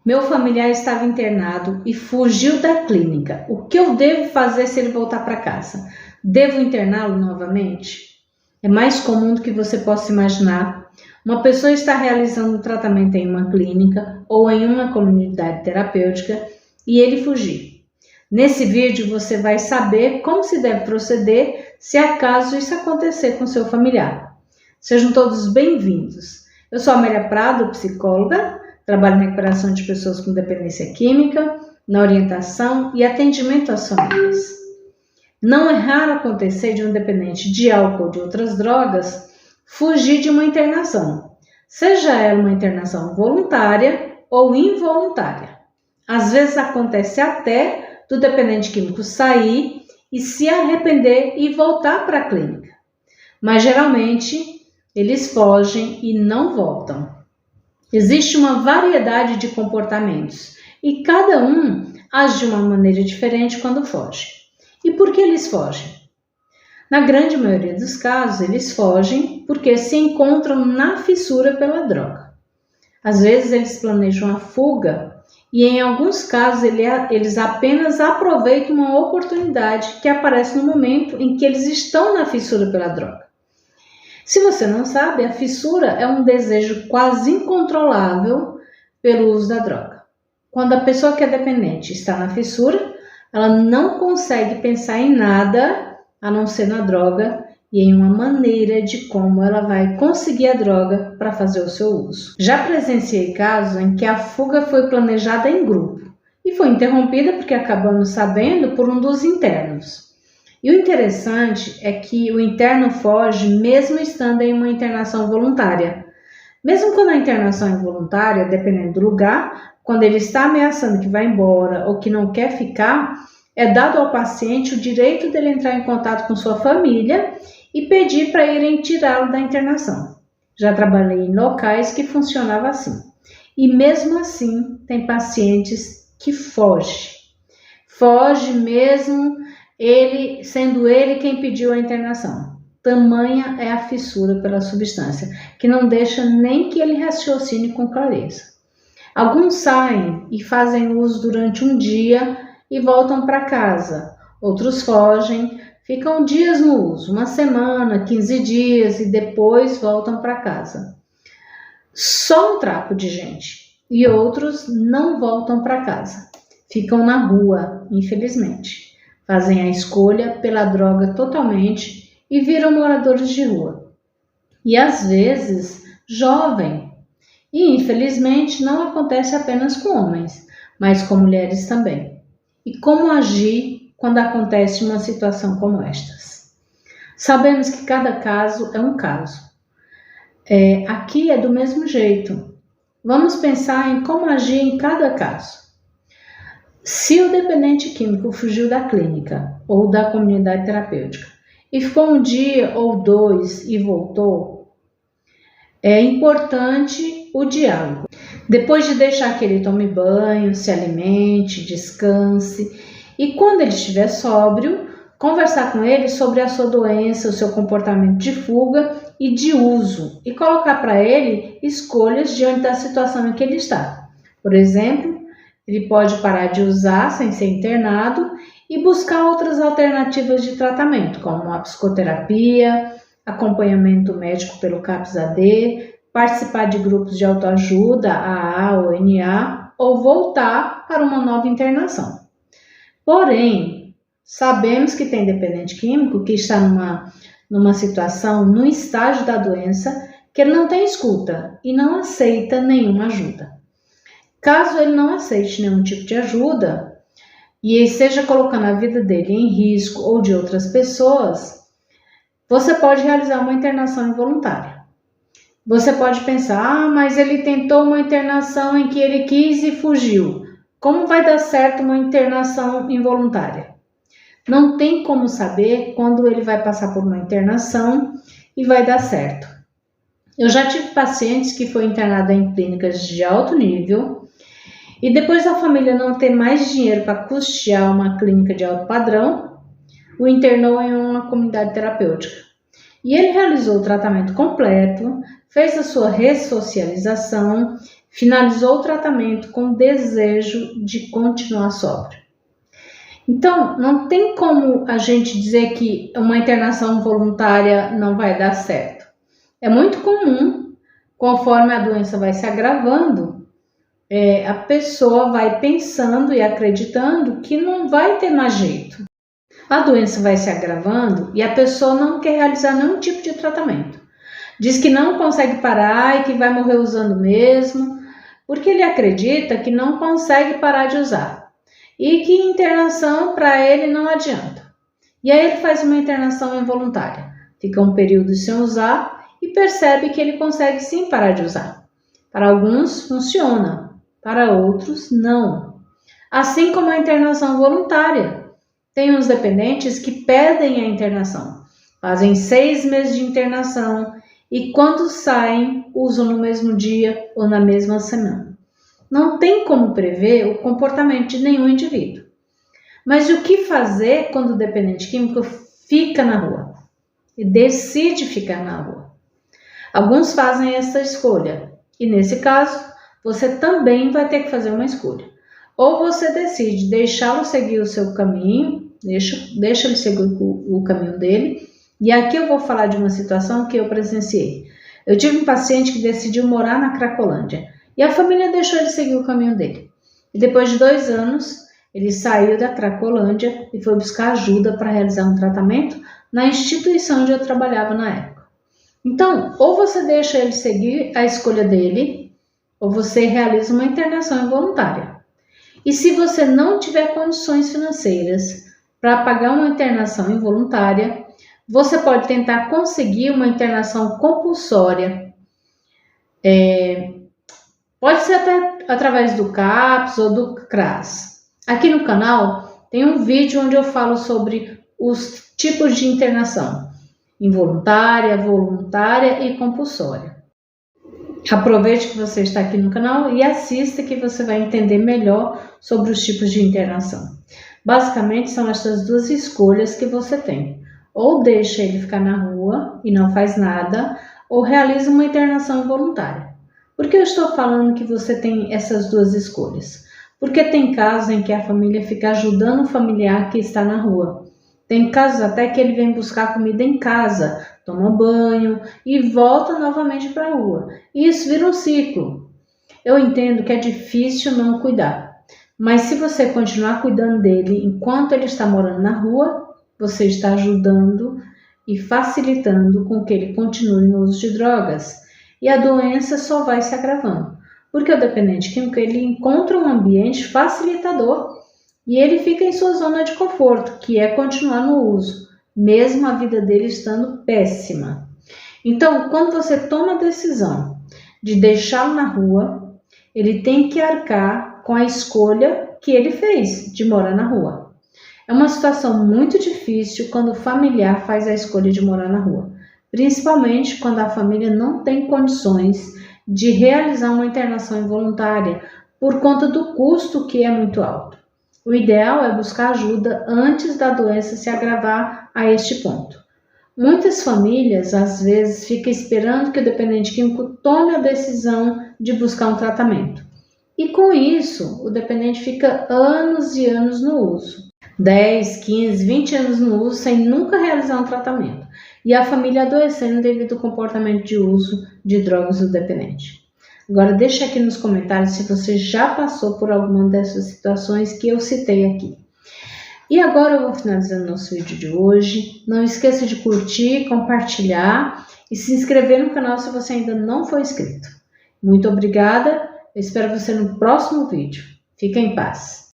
Meu familiar estava internado e fugiu da clínica. O que eu devo fazer se ele voltar para casa? Devo interná-lo novamente? É mais comum do que você possa imaginar. Uma pessoa está realizando um tratamento em uma clínica ou em uma comunidade terapêutica e ele fugir. Nesse vídeo você vai saber como se deve proceder se acaso isso acontecer com seu familiar. Sejam todos bem-vindos. Eu sou Amélia Prado, psicóloga. Trabalho na recuperação de pessoas com dependência química, na orientação e atendimento às famílias. Não é raro acontecer de um dependente de álcool ou de outras drogas fugir de uma internação, seja ela uma internação voluntária ou involuntária. Às vezes acontece até do dependente químico sair e se arrepender e voltar para a clínica. Mas geralmente eles fogem e não voltam. Existe uma variedade de comportamentos e cada um age de uma maneira diferente quando foge. E por que eles fogem? Na grande maioria dos casos, eles fogem porque se encontram na fissura pela droga. Às vezes, eles planejam a fuga e, em alguns casos, eles apenas aproveitam uma oportunidade que aparece no momento em que eles estão na fissura pela droga. Se você não sabe, a fissura é um desejo quase incontrolável pelo uso da droga. Quando a pessoa que é dependente está na fissura, ela não consegue pensar em nada a não ser na droga e em uma maneira de como ela vai conseguir a droga para fazer o seu uso. Já presenciei casos em que a fuga foi planejada em grupo e foi interrompida porque acabamos sabendo por um dos internos. E o interessante é que o interno foge mesmo estando em uma internação voluntária. Mesmo quando a internação é involuntária, dependendo do lugar, quando ele está ameaçando que vai embora ou que não quer ficar, é dado ao paciente o direito dele entrar em contato com sua família e pedir para irem tirá-lo da internação. Já trabalhei em locais que funcionava assim. E mesmo assim, tem pacientes que fogem. Foge mesmo sendo ele quem pediu a internação. Tamanha é a fissura pela substância, que não deixa nem que ele raciocine com clareza. Alguns saem e fazem uso durante um dia e voltam para casa. Outros fogem, ficam dias no uso, uma semana, 15 dias e depois voltam para casa. Só um trapo de gente. E outros não voltam para casa. Ficam na rua, infelizmente. Fazem a escolha pela droga totalmente e viram moradores de rua. E às vezes, jovem. E infelizmente não acontece apenas com homens, mas com mulheres também. E como agir quando acontece uma situação como estas? Sabemos que cada caso é um caso. Aqui é do mesmo jeito. Vamos pensar em como agir em cada caso. Se o dependente químico fugiu da clínica ou da comunidade terapêutica e ficou um dia ou dois e voltou, é importante o diálogo. Depois de deixar que ele tome banho, se alimente, descanse e quando ele estiver sóbrio, conversar com ele sobre a sua doença, o seu comportamento de fuga e de uso e colocar para ele escolhas diante da situação em que ele está. Por exemplo, ele pode parar de usar sem ser internado e buscar outras alternativas de tratamento, como a psicoterapia, acompanhamento médico pelo CAPS-AD, participar de grupos de autoajuda, AA ou NA, ou voltar para uma nova internação. Porém, sabemos que tem dependente químico que está numa situação, num estágio da doença, que ele não tem escuta e não aceita nenhuma ajuda. Caso ele não aceite nenhum tipo de ajuda e esteja colocando a vida dele em risco ou de outras pessoas, você pode realizar uma internação involuntária. Você pode pensar, mas ele tentou uma internação em que ele quis e fugiu. Como vai dar certo uma internação involuntária? Não tem como saber quando ele vai passar por uma internação e vai dar certo. Eu já tive pacientes que foi internada em clínicas de alto nível e depois da família não ter mais dinheiro para custear uma clínica de alto padrão, o internou em uma comunidade terapêutica. E ele realizou o tratamento completo, fez a sua ressocialização, finalizou o tratamento com desejo de continuar sóbrio. Então, não tem como a gente dizer que uma internação voluntária não vai dar certo. É muito comum, conforme a doença vai se agravando, a pessoa vai pensando e acreditando que não vai ter mais jeito. A doença vai se agravando e a pessoa não quer realizar nenhum tipo de tratamento. Diz que não consegue parar e que vai morrer usando mesmo, porque ele acredita que não consegue parar de usar e que internação para ele não adianta. E aí ele faz uma internação involuntária, fica um período sem usar e percebe que ele consegue sim parar de usar. Para alguns funciona, para outros não. Assim como a internação voluntária. Tem uns dependentes que pedem a internação, fazem 6 meses de internação e quando saem, usam no mesmo dia ou na mesma semana. Não tem como prever o comportamento de nenhum indivíduo. Mas o que fazer quando o dependente químico fica na rua e decide ficar na rua? Alguns fazem essa escolha e nesse caso, você também vai ter que fazer uma escolha. Ou você decide deixá-lo seguir o seu caminho, deixa ele seguir o caminho dele. E aqui eu vou falar de uma situação que eu presenciei. Eu tive um paciente que decidiu morar na Cracolândia e a família deixou ele seguir o caminho dele. E depois de 2 anos, ele saiu da Cracolândia e foi buscar ajuda para realizar um tratamento na instituição onde eu trabalhava na época. Então, ou você deixa ele seguir a escolha dele, ou você realiza uma internação involuntária. E se você não tiver condições financeiras para pagar uma internação involuntária, você pode tentar conseguir uma internação compulsória. Pode ser até através do CAPS ou do CRAS. Aqui no canal tem um vídeo onde eu falo sobre os tipos de internação: involuntária, voluntária e compulsória. Aproveite que você está aqui no canal e assista que você vai entender melhor sobre os tipos de internação. Basicamente são essas 2 escolhas que você tem. Ou deixa ele ficar na rua e não faz nada, ou realiza uma internação voluntária. Por que eu estou falando que você tem essas 2 escolhas? Porque tem casos em que a família fica ajudando o familiar que está na rua. Tem casos até que ele vem buscar comida em casa, toma banho e volta novamente para a rua. E isso vira um ciclo. Eu entendo que é difícil não cuidar, mas se você continuar cuidando dele enquanto ele está morando na rua, você está ajudando e facilitando com que ele continue no uso de drogas. E a doença só vai se agravando, porque o dependente químico ele encontra um ambiente facilitador e ele fica em sua zona de conforto, que é continuar no uso, mesmo a vida dele estando péssima. Então, quando você toma a decisão de deixá-lo na rua, ele tem que arcar com a escolha que ele fez de morar na rua. É uma situação muito difícil quando o familiar faz a escolha de morar na rua, principalmente quando a família não tem condições de realizar uma internação involuntária por conta do custo que é muito alto. O ideal é buscar ajuda antes da doença se agravar a este ponto. Muitas famílias, às vezes, ficam esperando que o dependente químico tome a decisão de buscar um tratamento. E com isso, o dependente fica anos e anos no uso. 10, 15, 20 anos no uso sem nunca realizar um tratamento. E a família adoecendo devido ao comportamento de uso de drogas do dependente. Agora deixa aqui nos comentários se você já passou por alguma dessas situações que eu citei aqui. E agora eu vou finalizando nosso vídeo de hoje. Não esqueça de curtir, compartilhar e se inscrever no canal se você ainda não for inscrito. Muito obrigada, eu espero você no próximo vídeo. Fique em paz.